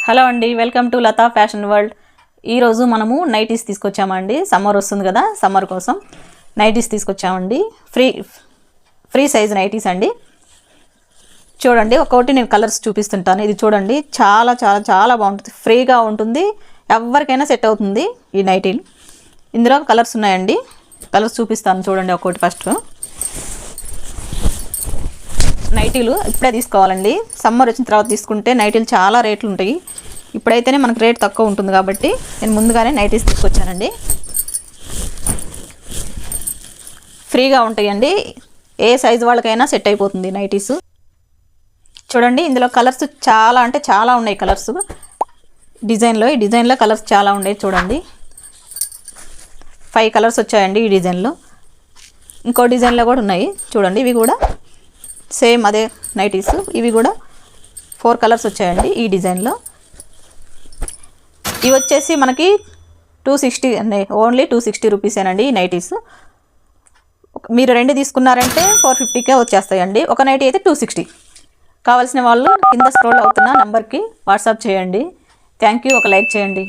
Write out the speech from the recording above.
Hello అండి, welcome to Latha fashion world. ఈరోజు మనము నైటీస్ తీసుకొచ్చామండి. సమ్మర్ వస్తుంది కదా, సమ్మర్ కోసం నైటీస్ తీసుకొచ్చామండి. ఫ్రీ సైజ్ నైటీస్ అండి. చూడండి, ఒక్కొక్కటి నేను కలర్స్ చూపిస్తుంటాను. ఇది చూడండి, చాలా చాలా చాలా బాగుంటుంది, ఫ్రీగా ఉంటుంది, ఎవరికైనా సెట్ అవుతుంది ఈ నైటీలు. ఇందులో కలర్స్ ఉన్నాయండి, కలర్స్ చూపిస్తాను చూడండి. ఒక్కొక్కటి ఫస్ట్ నైటీలు ఇప్పుడే తీసుకోవాలండి. సమ్మర్ వచ్చిన తర్వాత తీసుకుంటే నైటీలు చాలా రేట్లు ఉంటాయి. ఇప్పుడైతేనే మనకు రేట్ తక్కువ ఉంటుంది కాబట్టి నేను ముందుగానే నైటీస్ తీసుకొచ్చానండి. ఫ్రీగా ఉంటాయండి, ఏ సైజు వాళ్ళకైనా సెట్ అయిపోతుంది నైటీస్. చూడండి, ఇందులో కలర్స్ చాలా అంటే చాలా ఉన్నాయి. కలర్స్ ఈ డిజైన్లో కలర్స్ చాలా ఉన్నాయి. చూడండి, 5 కలర్స్ వచ్చాయండి ఈ డిజైన్లో. ఇంకో డిజైన్లో కూడా ఉన్నాయి చూడండి. ఇవి కూడా సేమ్ అదే నైటీస్. ఇవి కూడా 4 కలర్స్ వచ్చాయండి ఈ డిజైన్లో. ఇవి వచ్చేసి మనకి 260 అండి, ఓన్లీ 260 రూపీసేనండి ఈ నైటీస్. మీరు 2 తీసుకున్నారంటే 450కే వచ్చేస్తాయండి. ఒక నైటీ అయితే 260. కావాల్సిన వాళ్ళు కింద స్క్రోల్ అవుతున్న నెంబర్కి వాట్సాప్ చేయండి. Thank you. ఒక లైక్ చేయండి.